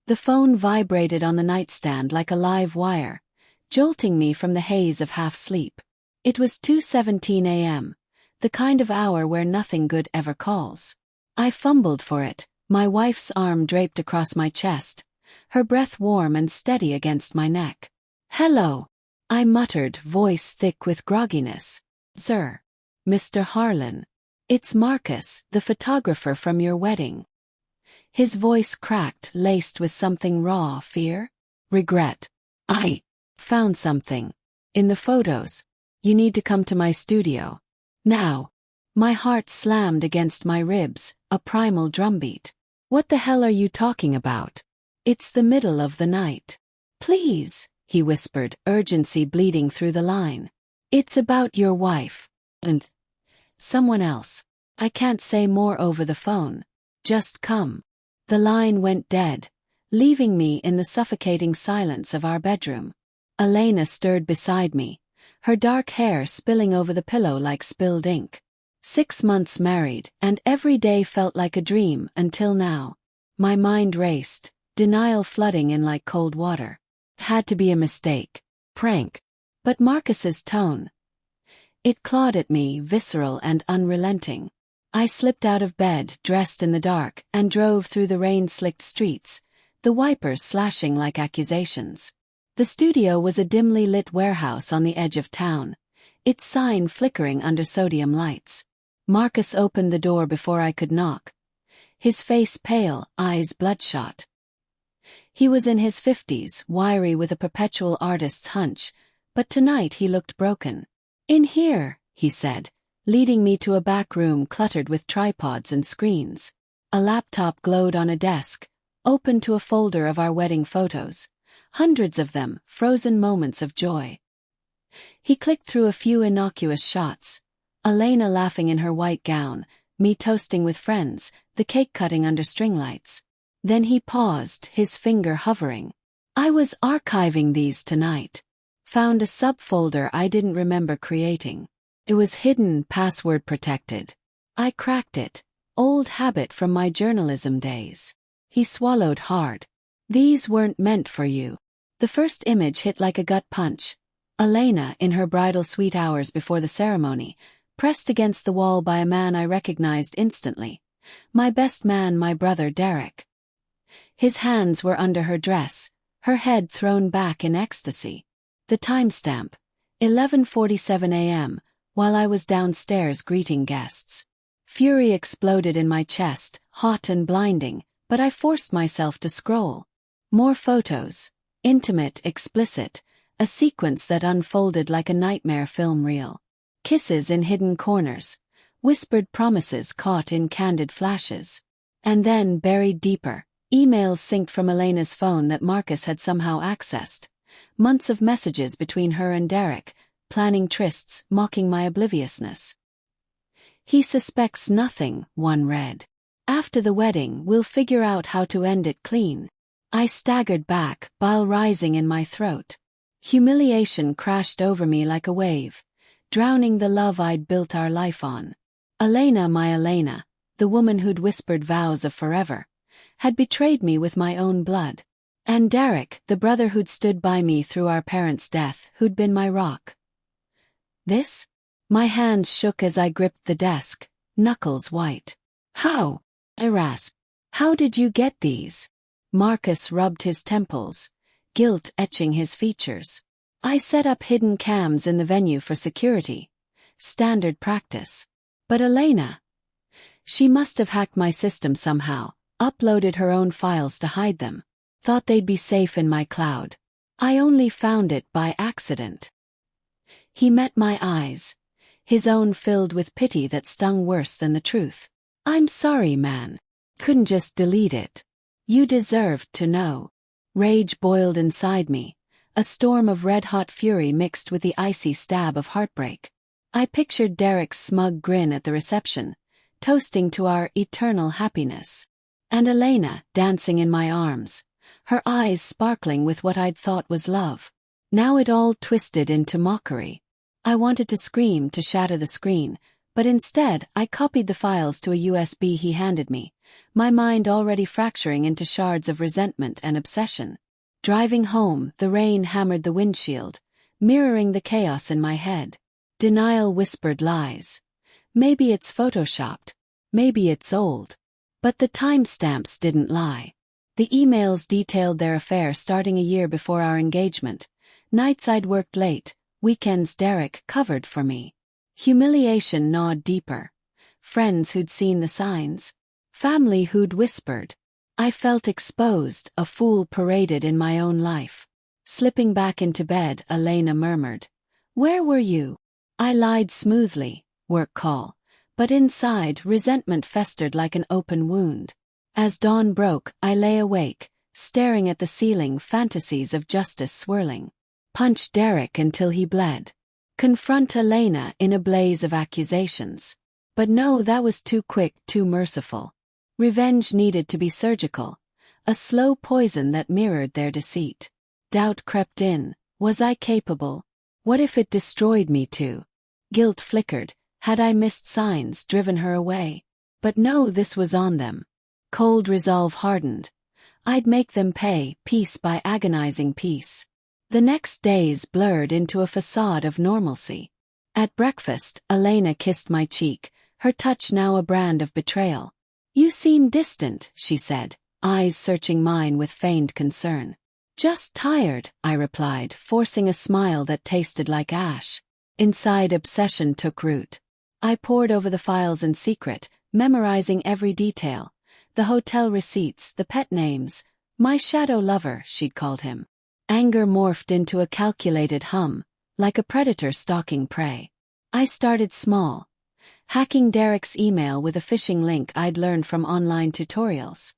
The phone vibrated on the nightstand like a live wire, jolting me from the haze of half-sleep. It was 2:17 a.m., the kind of hour where nothing good ever calls. I fumbled for it, my wife's arm draped across my chest, her breath warm and steady against my neck. "Hello," I muttered, voice thick with grogginess. "Sir. Mr. Harlan. It's Marcus, the photographer from your wedding." His voice cracked, laced with something raw, fear, regret. "I found something. In the photos. You need to come to my studio. Now." My heart slammed against my ribs, a primal drumbeat. "What the hell are you talking about? It's the middle of the night." "Please," he whispered, urgency bleeding through the line. "It's about your wife. And someone else. I can't say more over the phone. Just come." The line went dead, leaving me in the suffocating silence of our bedroom. Elena stirred beside me, her dark hair spilling over the pillow like spilled ink. 6 months married, and every day felt like a dream until now. My mind raced, denial flooding in like cold water. Had to be a mistake. Prank. But Marcus's tone. It clawed at me, visceral and unrelenting. I slipped out of bed, dressed in the dark, and drove through the rain-slicked streets, the wipers slashing like accusations. The studio was a dimly lit warehouse on the edge of town, its sign flickering under sodium lights. Marcus opened the door before I could knock, his face pale, eyes bloodshot. He was in his 50s, wiry with a perpetual artist's hunch, but tonight he looked broken. "In here," he said, leading me to a back room cluttered with tripods and screens. A laptop glowed on a desk, open to a folder of our wedding photos, hundreds of them, frozen moments of joy. He clicked through a few innocuous shots, Elena laughing in her white gown, me toasting with friends, the cake cutting under string lights. Then he paused, his finger hovering. "I was archiving these tonight. Found a subfolder I didn't remember creating. It was hidden, password protected. I cracked it, old habit from my journalism days." He swallowed hard. "These weren't meant for you." The first image hit like a gut punch. Elena, in her bridal suite hours before the ceremony, pressed against the wall by a man I recognized instantly. My best man, my brother Derek. His hands were under her dress, her head thrown back in ecstasy. The timestamp, 11:47 a.m., while I was downstairs greeting guests. Fury exploded in my chest, hot and blinding, but I forced myself to scroll. More photos, intimate, explicit, a sequence that unfolded like a nightmare film reel. Kisses in hidden corners, whispered promises caught in candid flashes. And then, buried deeper, emails synced from Elena's phone that Marcus had somehow accessed. Months of messages between her and Derek, planning trysts, mocking my obliviousness. "He suspects nothing," one read. "After the wedding, we'll figure out how to end it clean." I staggered back, bile rising in my throat. Humiliation crashed over me like a wave, drowning the love I'd built our life on. Elena, my Elena, the woman who'd whispered vows of forever, had betrayed me with my own blood. And Derek, the brother who'd stood by me through our parents' death, who'd been my rock. This? My hands shook as I gripped the desk, knuckles white. "How?" I rasped. "How did you get these?" Marcus rubbed his temples, guilt etching his features. "I set up hidden cams in the venue for security. Standard practice. But Elena, she must have hacked my system somehow, uploaded her own files to hide them. Thought they'd be safe in my cloud. I only found it by accident." He met my eyes, his own filled with pity that stung worse than the truth. "I'm sorry, man. Couldn't just delete it. You deserved to know." Rage boiled inside me, a storm of red-hot fury mixed with the icy stab of heartbreak. I pictured Derek's smug grin at the reception, toasting to our eternal happiness. And Elena, dancing in my arms, her eyes sparkling with what I'd thought was love. Now it all twisted into mockery. I wanted to scream, to shatter the screen, But instead, I copied the files to a USB he handed me, my mind already fracturing into shards of resentment and obsession. Driving home, the rain hammered the windshield, mirroring the chaos in my head. Denial whispered lies. Maybe it's photoshopped. Maybe it's old. But the timestamps didn't lie. The emails detailed their affair starting a year before our engagement. Nights I'd worked late, weekends Derek covered for me. Humiliation gnawed deeper. Friends who'd seen the signs. Family who'd whispered. I felt exposed, a fool paraded in my own life. Slipping back into bed, Elena murmured, "Where were you?" I lied smoothly, work call. But inside, resentment festered like an open wound. As dawn broke, I lay awake, staring at the ceiling, fantasies of justice swirling. Punch Derek until he bled. Confront Elena in a blaze of accusations. But no, that was too quick, too merciful. Revenge needed to be surgical, a slow poison that mirrored their deceit. Doubt crept in. Was I capable? What if it destroyed me too? Guilt flickered. Had I missed signs, driven her away? But no, this was on them. Cold resolve hardened. I'd make them pay, piece by agonizing piece. The next days blurred into a facade of normalcy. At breakfast, Elena kissed my cheek, her touch now a brand of betrayal. "You seem distant," she said, eyes searching mine with feigned concern. "Just tired," I replied, forcing a smile that tasted like ash. Inside, obsession took root. I pored over the files in secret, memorizing every detail. The hotel receipts, the pet names. My shadow lover, she'd called him. Anger morphed into a calculated hum, like a predator stalking prey. I started small, hacking Derek's email with a phishing link I'd learned from online tutorials.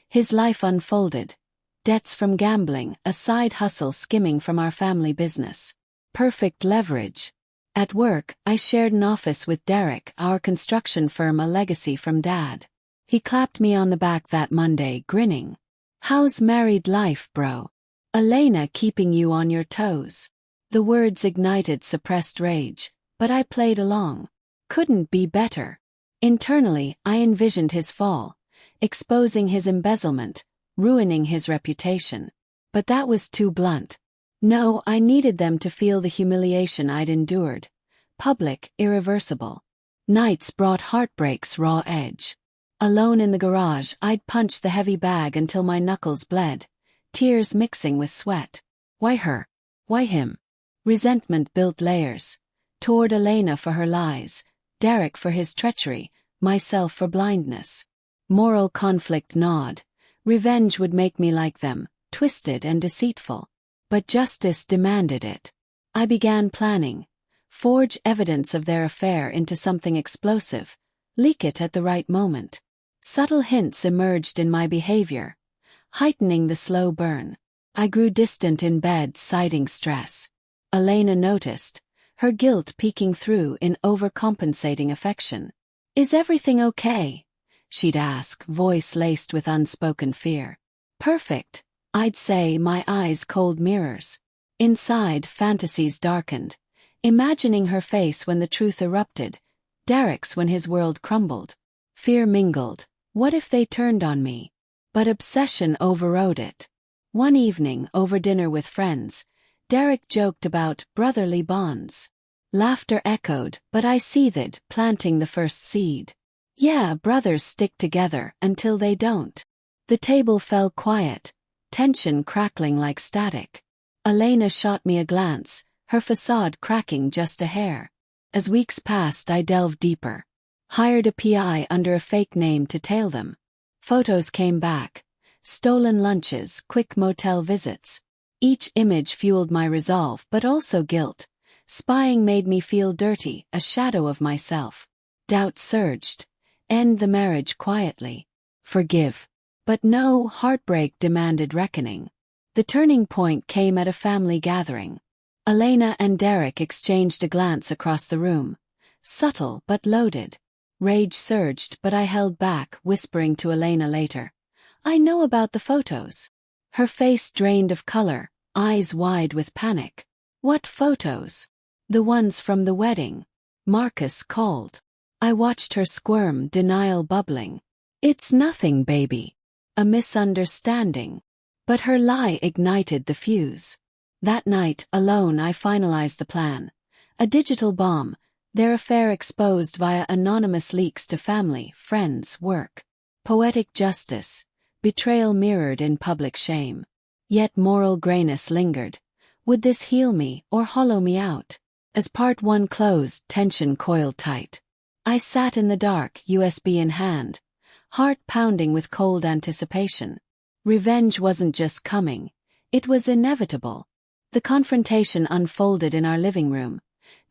His life unfolded. Debts from gambling, a side hustle skimming from our family business. Perfect leverage. At work, I shared an office with Derek, our construction firm, a legacy from Dad. He clapped me on the back that Monday, grinning. "How's married life, bro? Elena keeping you on your toes?" The words ignited suppressed rage, but I played along. Couldn't be better. Internally, I envisioned his fall, exposing his embezzlement, ruining his reputation. But that was too blunt. No, I needed them to feel the humiliation I'd endured. Public, irreversible. Nights brought heartbreak's raw edge. Alone in the garage, I'd punch the heavy bag until my knuckles bled, tears mixing with sweat. Why her? Why him? Resentment built layers. Toward Elena for her lies, Derek for his treachery, myself for blindness. Moral conflict gnawed. Revenge would make me like them, twisted and deceitful. But justice demanded it. I began planning. Forge evidence of their affair into something explosive. Leak it at the right moment. Subtle hints emerged in my behavior, heightening the slow burn. I grew distant in bed, citing stress. Elena noticed, her guilt peeking through in overcompensating affection. "Is everything okay?" she'd ask, voice laced with unspoken fear. "Perfect," I'd say, my eyes cold mirrors. Inside, fantasies darkened, imagining her face when the truth erupted, Derek's when his world crumbled. Fear mingled. What if they turned on me? But obsession overrode it. One evening, over dinner with friends, Derek joked about brotherly bonds. Laughter echoed, but I seethed, planting the first seed. Yeah, brothers stick together until they don't. The table fell quiet, tension crackling like static. Elena shot me a glance, her facade cracking just a hair. As weeks passed, I delved deeper. Hired a PI under a fake name to tail them. Photos came back. Stolen lunches, quick motel visits. Each image fueled my resolve, but also guilt. Spying made me feel dirty, a shadow of myself. Doubt surged. End the marriage quietly. Forgive. But no, heartbreak demanded reckoning. The turning point came at a family gathering. Elena and Derek exchanged a glance across the room. Subtle but loaded. Rage surged, but I held back, whispering to Elena later. "I know about the photos." Her face drained of color, eyes wide with panic. "What photos?" "The ones from the wedding." Marcus called. I watched her squirm, denial bubbling. It's nothing, baby. A misunderstanding. But her lie ignited the fuse. That night, alone, I finalized the plan. A digital bomb, their affair exposed via anonymous leaks to family, friends, work. Poetic justice, betrayal mirrored in public shame. Yet moral grayness lingered. Would this heal me or hollow me out? As part one closed, tension coiled tight. I sat in the dark, USB in hand, heart pounding with cold anticipation. Revenge wasn't just coming, it was inevitable. The confrontation unfolded in our living room,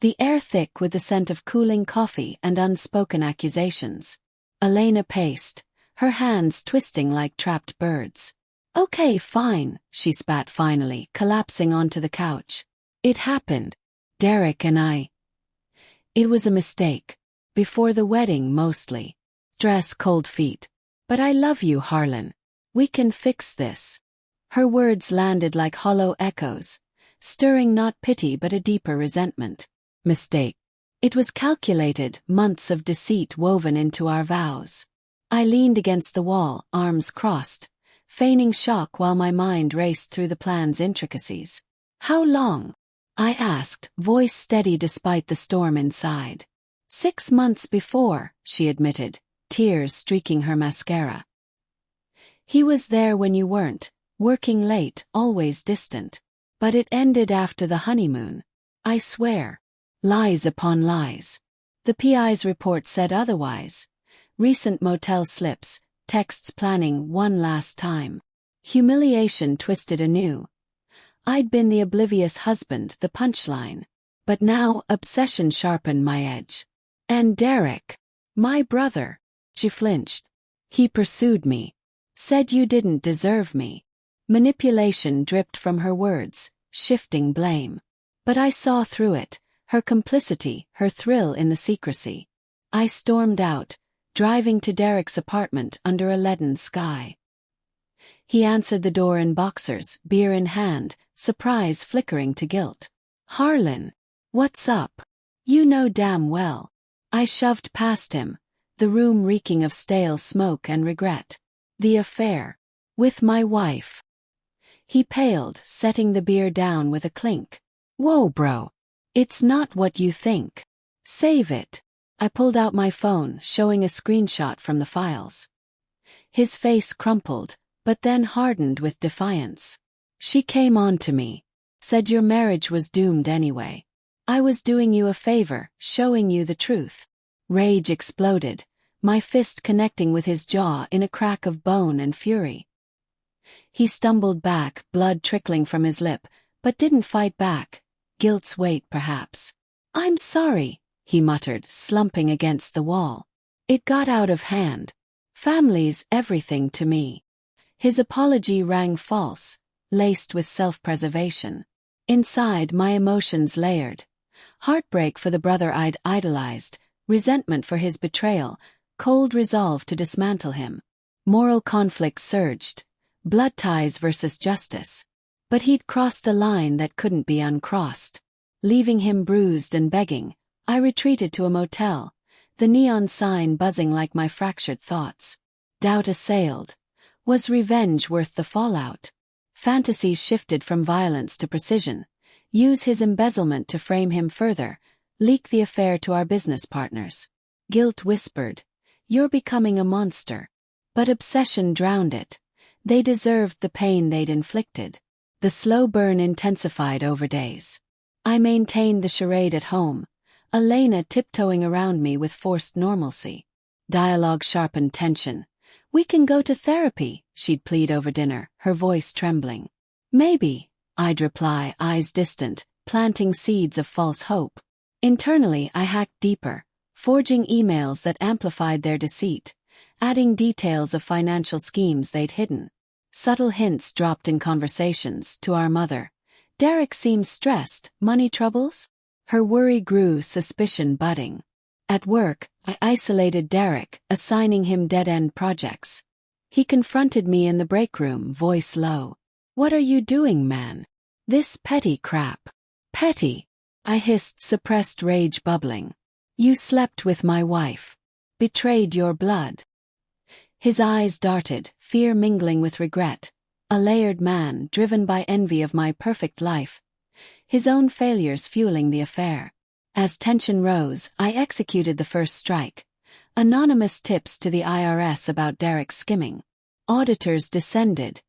the air thick with the scent of cooling coffee and unspoken accusations. Elena paced, her hands twisting like trapped birds. Okay, fine, she spat finally, collapsing onto the couch. It happened. Derek and I. It was a mistake. Before the wedding, mostly. Dress, cold feet. But I love you, Harlan. We can fix this. Her words landed like hollow echoes, stirring not pity but a deeper resentment. Mistake. It was calculated, months of deceit woven into our vows. I leaned against the wall, arms crossed, feigning shock while my mind raced through the plan's intricacies. How long? I asked, voice steady despite the storm inside. 6 months before, she admitted, tears streaking her mascara. He was there when you weren't, working late, always distant. But it ended after the honeymoon. I swear. Lies upon lies. The PI's report said otherwise. Recent motel slips, texts planning one last time. Humiliation twisted anew. I'd been the oblivious husband, the punchline. But now obsession sharpened my edge. And Derek, my brother. She flinched. He pursued me. Said you didn't deserve me. Manipulation dripped from her words, shifting blame. But I saw through it, her complicity, her thrill in the secrecy. I stormed out, driving to Derek's apartment under a leaden sky. He answered the door in boxers, beer in hand, surprise flickering to guilt. Harlan, what's up? You know damn well. I shoved past him, the room reeking of stale smoke and regret. The affair. With my wife. He paled, setting the beer down with a clink. Whoa, bro. It's not what you think. Save it. I pulled out my phone, showing a screenshot from the files. His face crumpled, but then hardened with defiance. She came on to me. Said your marriage was doomed anyway. I was doing you a favor, showing you the truth. Rage exploded, my fist connecting with his jaw in a crack of bone and fury. He stumbled back, blood trickling from his lip, but didn't fight back. Guilt's weight, perhaps. I'm sorry, he muttered, slumping against the wall. It got out of hand. Family's everything to me. His apology rang false, laced with self-preservation. Inside, my emotions layered. Heartbreak for the brother I'd idolized, resentment for his betrayal, cold resolve to dismantle him. Moral conflict surged. Blood ties versus justice. But he'd crossed a line that couldn't be uncrossed. Leaving him bruised and begging, I retreated to a motel, the neon sign buzzing like my fractured thoughts. Doubt assailed. Was revenge worth the fallout? Fantasies shifted from violence to precision. Use his embezzlement to frame him further. Leak the affair to our business partners. Guilt whispered, "You're becoming a monster." But obsession drowned it. They deserved the pain they'd inflicted. The slow burn intensified over days. I maintained the charade at home, Elena tiptoeing around me with forced normalcy. Dialogue sharpened tension. "We can go to therapy," she'd plead over dinner, her voice trembling. "Maybe," I'd reply, eyes distant, planting seeds of false hope. Internally, I hacked deeper, forging emails that amplified their deceit, adding details of financial schemes they'd hidden. Subtle hints dropped in conversations to our mother. "Derek seems stressed. Money troubles?" Her worry grew, suspicion budding. At work, I isolated Derek, assigning him dead-end projects. He confronted me in the break room, voice low. "What are you doing, man? This petty crap." "Petty?" I hissed, suppressed rage bubbling. You slept with my wife. Betrayed your blood. His eyes darted, fear mingling with regret. A layered man driven by envy of my perfect life. His own failures fueling the affair. As tension rose, I executed the first strike. Anonymous tips to the IRS about Derek's skimming. Auditors descended.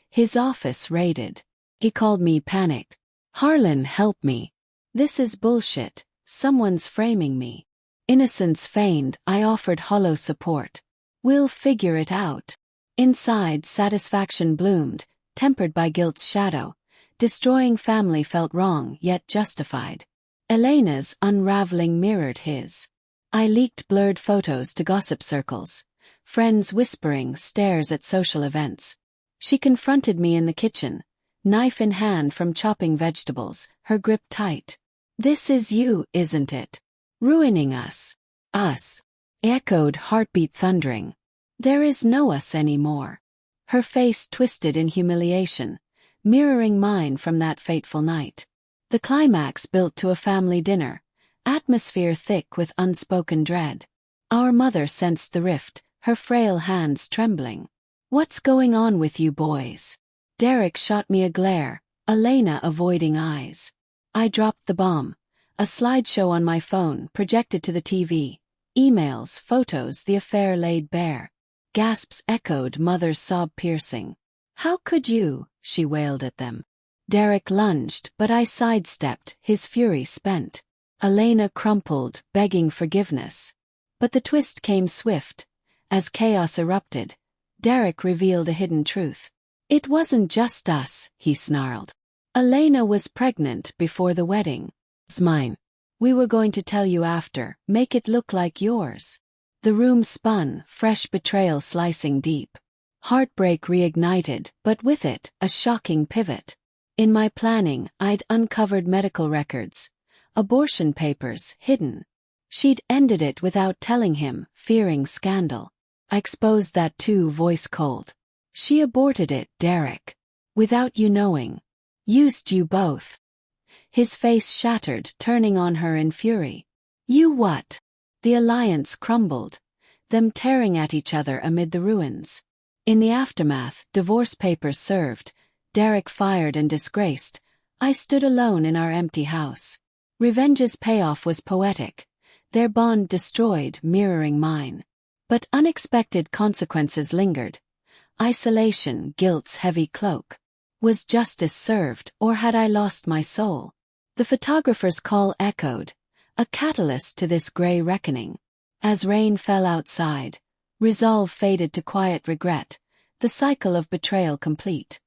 His office raided. He called me panicked. Harlan, help me. This is bullshit. Someone's framing me. Innocence feigned, I offered hollow support. We'll figure it out. Inside, satisfaction bloomed, tempered by guilt's shadow. Destroying family felt wrong, yet justified. Elena's unraveling mirrored his. I leaked blurred photos to gossip circles. Friends whispering stares at social events. She confronted me in the kitchen, knife in hand from chopping vegetables, her grip tight. This is you, isn't it? Ruining us. Us. Echoed, heartbeat thundering. There is no us anymore. Her face twisted in humiliation, mirroring mine from that fateful night. The climax built to a family dinner, atmosphere thick with unspoken dread. Our mother sensed the rift, her frail hands trembling. What's going on with you boys? Derek shot me a glare, Elena avoiding eyes. I dropped the bomb. A slideshow on my phone projected to the TV. Emails, photos, the affair laid bare. Gasps echoed, mother's sob piercing. How could you? She wailed at them. Derek lunged, but I sidestepped, his fury spent. Elena crumpled, begging forgiveness. But the twist came swift. As chaos erupted, Derek revealed a hidden truth. It wasn't just us, he snarled. Elena was pregnant before the wedding. It's mine. We were going to tell you after, make it look like yours. The room spun, fresh betrayal slicing deep. Heartbreak reignited, but with it, a shocking pivot. In my planning, I'd uncovered medical records. Abortion papers, hidden. She'd ended it without telling him, fearing scandal. I exposed that too, voice cold. She aborted it, Derek. Without you knowing. Used you both. His face shattered, turning on her in fury. You what? The alliance crumbled, them tearing at each other amid the ruins. In the aftermath, divorce papers served, Derek fired and disgraced. I stood alone in our empty house. Revenge's payoff was poetic, their bond destroyed, mirroring mine. But unexpected consequences lingered. Isolation, guilt's heavy cloak. Was justice served, or had I lost my soul? The photographer's call echoed, a catalyst to this gray reckoning. As rain fell outside, resolve faded to quiet regret, the cycle of betrayal complete.